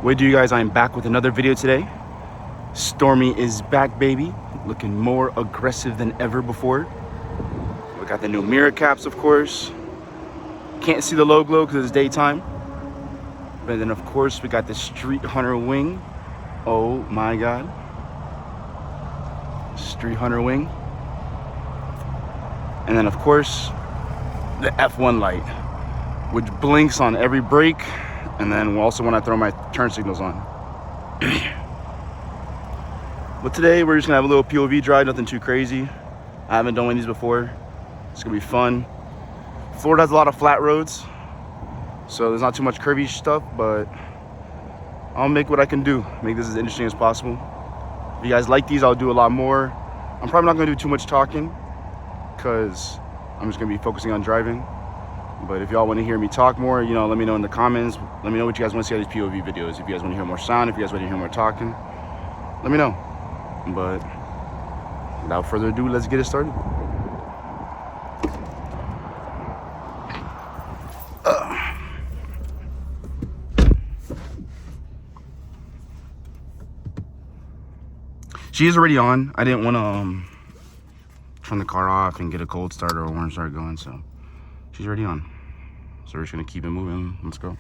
What do you guys? I'm back with another video today. Stormy is back, baby, looking more aggressive than ever before. We got the new mirror caps, of course. Can't see the logo because it's daytime. But then, of course, we got the Street Hunter wing. Oh my God. Street Hunter wing. And then, of course, the F1 light, which blinks on every brake. And then also when I throw my turn signals on. But today we're just gonna have a little POV drive, nothing too crazy. I haven't done one of these before. It's gonna be fun. Florida has a lot of flat roads, so there's not too much curvy stuff, but I'll make what I can do. Make this as interesting as possible. If you guys like these, I'll do a lot more. I'm probably not gonna do too much talking because I'm just gonna be focusing on driving. But if y'all want to hear me talk more, you know, let me know in the comments. Let me know what you guys want to see on these POV videos. If you guys want to hear more sound, if you guys want to hear more talking, let me know. But without further ado, let's get it started. She is already on. I didn't want to turn the car off and get a cold start or warm start going, so she's already on. So we're just gonna keep it moving. Let's go.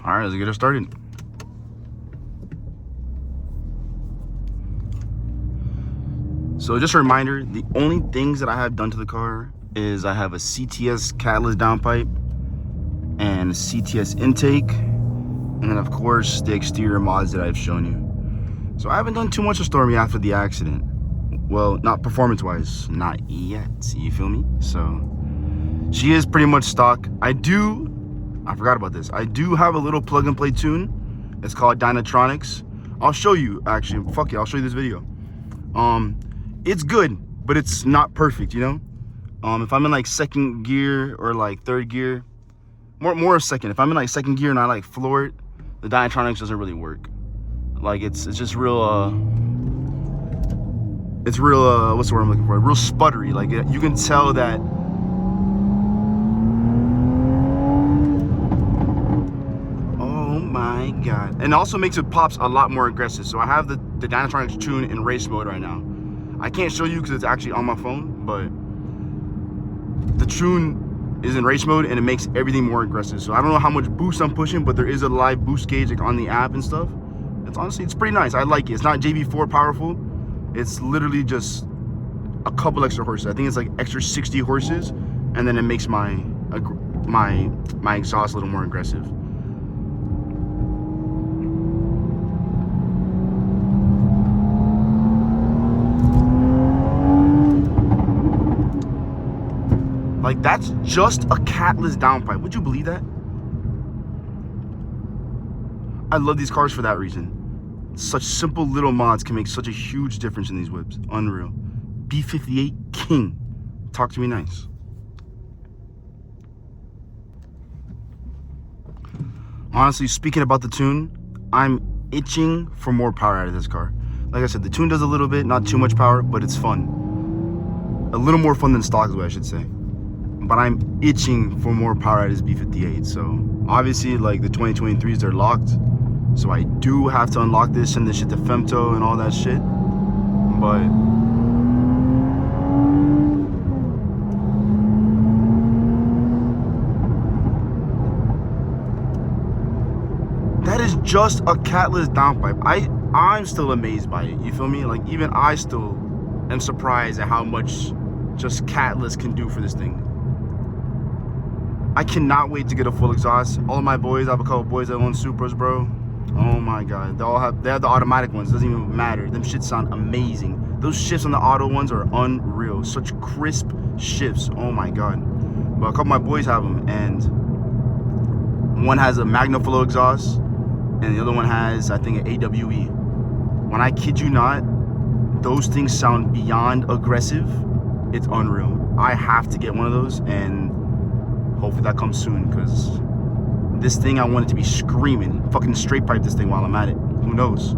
All right, let's get it started. So just a reminder, the only things that I have done to the car is I have a CTS catalyst downpipe and a CTS intake, and then of course the exterior mods that I've shown you. So I haven't done too much of Stormy after the accident. Well, not performance-wise, not yet, you feel me? So, she is pretty much stock. I forgot about this. I do have a little plug-and-play tune. It's called Dinantronics. I'll show you, actually. Fuck it, I'll show you this video. It's good, but it's not perfect, you know? If I'm in like second gear or like third gear, more second. If I'm in like second gear and I like floor it, the Dinantronics doesn't really work. Like, it's just real, it's real, what's the word I'm looking for? Real sputtery. Like, you can tell that. Oh my God. And it also makes it pops a lot more aggressive. So I have the Dinantronics tune in race mode right now. I can't show you because it's actually on my phone, but the tune is in race mode and it makes everything more aggressive. So I don't know how much boost I'm pushing, but there is a live boost gauge like on the app and stuff. It's honestly, it's pretty nice. I like it. It's not JB4 powerful. It's literally just a couple extra horses. I think it's like extra 60 horses, and then it makes my exhaust a little more aggressive. Like, that's just a catless downpipe. Would you believe that? I love these cars for that reason. Such simple little mods can make such a huge difference in these whips. Unreal. B58 King. Talk to me nice. Honestly, speaking about the tune, I'm itching for more power out of this car. Like I said, the tune does a little bit, not too much power, but it's fun. A little more fun than stock is what I should say. But I'm itching for more power out of this B58. So obviously, like, the 2023s, they're locked. So I do have to unlock this, send this shit to Femto and all that shit. But that is just a catless downpipe. I'm still amazed by it. You feel me? Like, even I still am surprised at how much just catless can do for this thing. I cannot wait to get a full exhaust. All of my boys, I have a couple boys that own Supras, bro. Oh my God, they have the automatic ones. Doesn't even matter. Them shits sound amazing. Those shifts on the auto ones are unreal. Such crisp shifts. Oh my God. But a couple of my boys have them, and one has a MagnaFlow exhaust, and the other one has, I think, an AWE. When I kid you not, those things sound beyond aggressive. It's unreal. I have to get one of those, and hopefully that comes soon, because this thing, I want it to be screaming. Fucking straight pipe this thing while I'm at it. Who knows?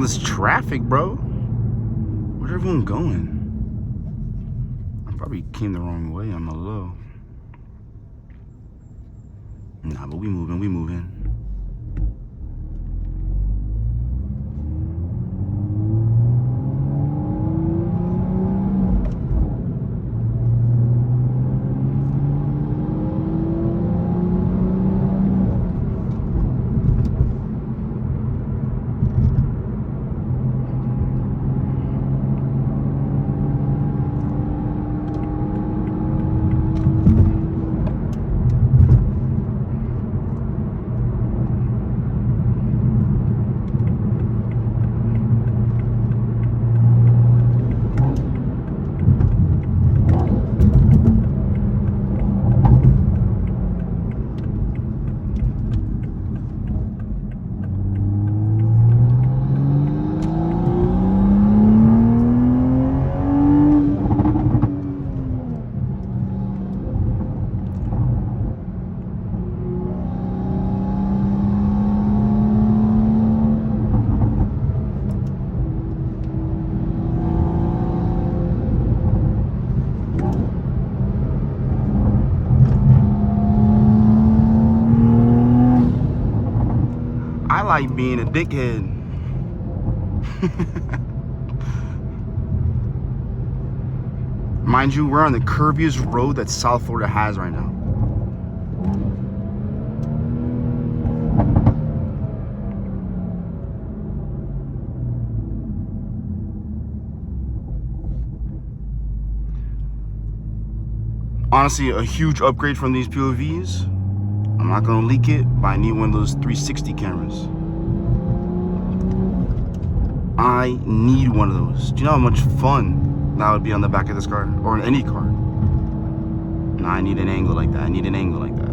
this traffic, bro? Where's everyone going? I probably came the wrong way on the low. Nah, but we moving. I like being a dickhead. Mind you, we're on the curviest road that South Florida has right now. Honestly, a huge upgrade from these POVs. I'm not gonna leak it, but I need one of those 360 cameras. I need one of those. Do you know how much fun that would be on the back of this car, or in any car? Nah, I need an angle like that. I need an angle like that.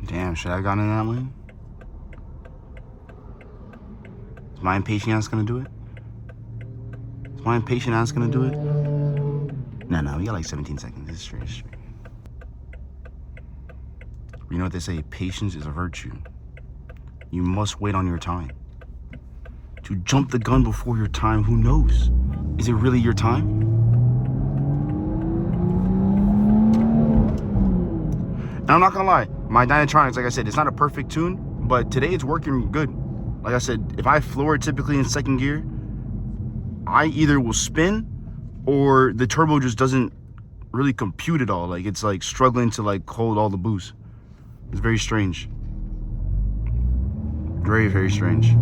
Damn, should I have gone in that lane? Is my impatient ass gonna do it? Is my impatient ass gonna do it? No, we got like 17 seconds. This is straight, straight. You know what they say? Patience is a virtue. You must wait on your time. To jump the gun before your time, who knows? Is it really your time? And I'm not gonna lie, my Dinantronics, like I said, it's not a perfect tune, but today it's working good. Like I said, if I floor it typically in second gear, I either will spin or the turbo just doesn't really compute it all. Like it's like struggling to like hold all the boost. It's very strange. Very, very strange.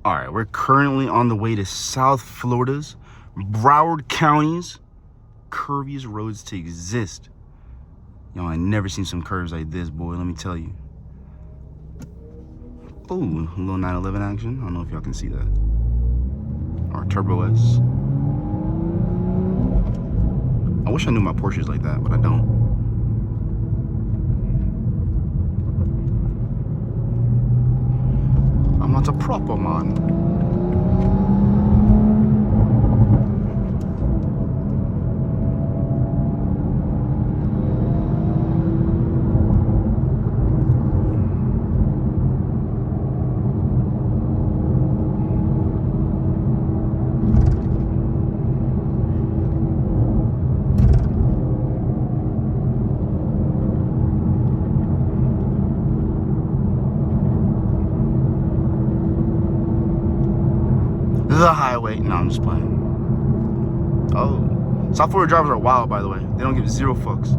All right, we're currently on the way to South Florida's Broward County's curviest roads to exist. Yo, I never seen some curves like this, boy, let me tell you. Oh, a little 911 action. I don't know if y'all can see that. Or Turbo S. I wish I knew my Porsches like that, but I don't. I'm not a proper man. The highway. No, I'm just playing. Oh. South Florida drivers are wild, by the way. They don't give zero fucks.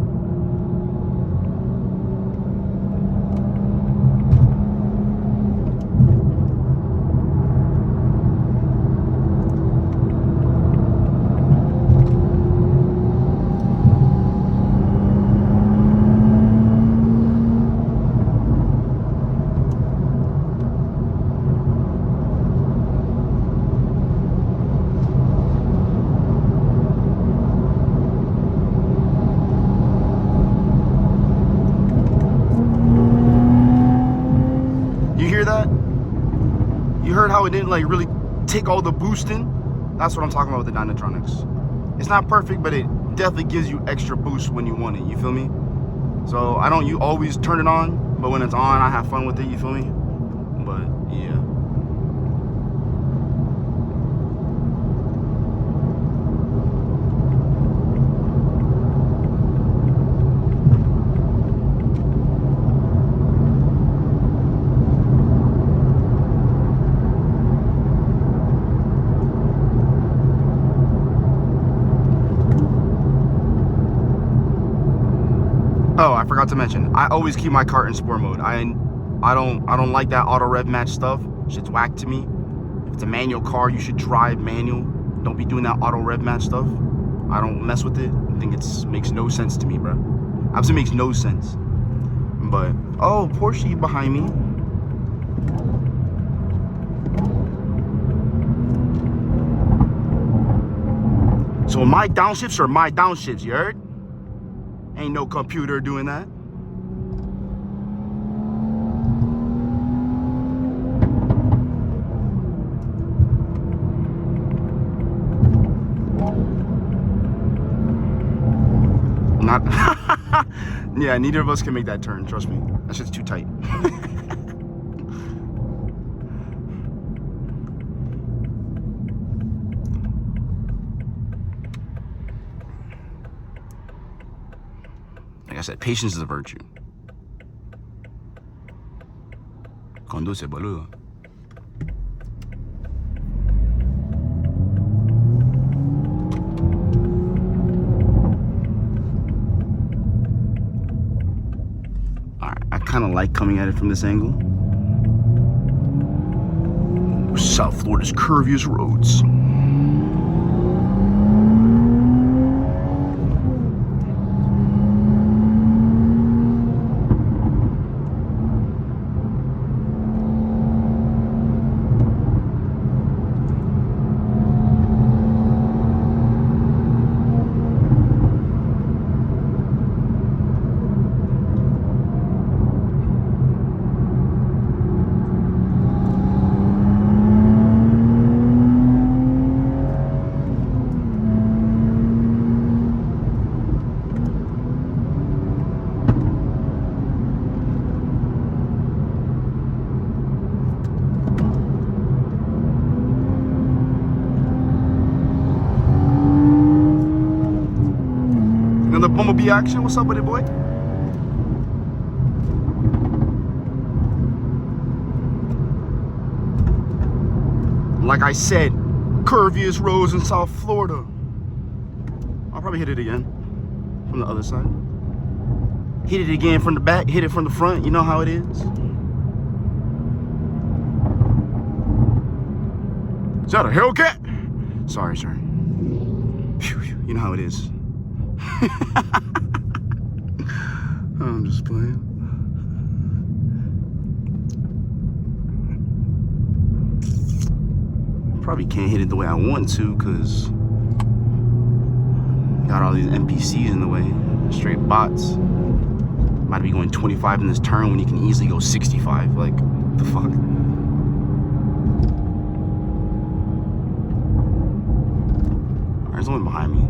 You heard how it didn't like really take all the boosting? That's what I'm talking about with the Dinantronics. It's not perfect, but it definitely gives you extra boost when you want it, you feel me? So I don't you always turn it on, but when it's on, I have fun with it, you feel me? But yeah. Oh, I forgot to mention, I always keep my car in sport mode. I don't like that auto rev match stuff. Shit's whack to me. If it's a manual car, you should drive manual. Don't be doing that auto rev match stuff. I don't mess with it. I think it makes no sense to me, bro. Absolutely makes no sense. But oh, Porsche behind me. So my downshifts are my downshifts, you heard? Ain't no computer doing that. Not. Yeah, neither of us can make that turn, trust me. That shit's too tight. Like I said, patience is a virtue. Conduce, boludo. Alright, I kind of like coming at it from this angle. South Florida's curviest roads. Another bumblebee action. What's up with it, boy? Like I said, curviest roads in South Florida. I'll probably hit it again from the other side. Hit it again from the back, hit it from the front. You know how it is. Is that a Hellcat? Sorry, sir. Phew, you know how it is. I'm just playing. Probably can't hit it the way I want to because got all these NPCs in the way. Straight bots. Might be going 25 in this turn when you can easily go 65. Like, what the fuck? Alright, there's one behind me.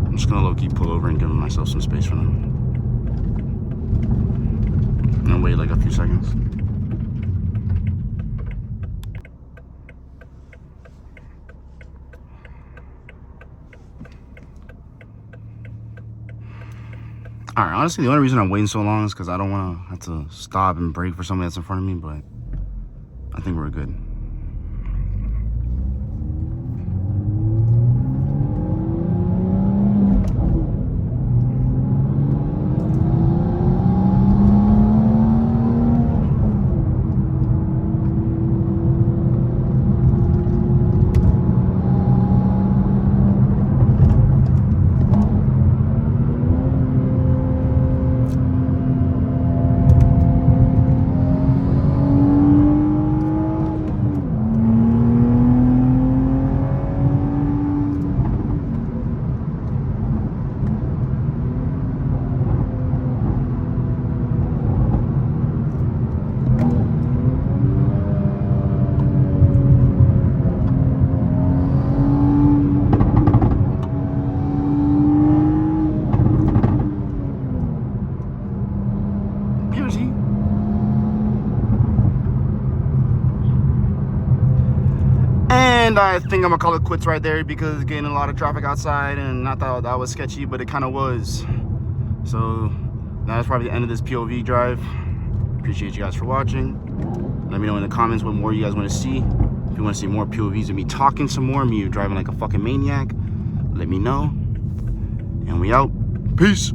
I'm just gonna low-key pull over and give myself some space for them. And wait like a few seconds. Alright, honestly, the only reason I'm waiting so long is because I don't want to have to stop and brake for somebody that's in front of me, but I think we're good. And I think I'm gonna call it quits right there because it's getting a lot of traffic outside, and I thought that was sketchy, but it kind of was. So that's probably the end of this POV drive. Appreciate you guys for watching. Let me know in the comments what more you guys want to see. If you want to see more POVs of me talking some more, me driving like a fucking maniac, let me know. And we out. Peace.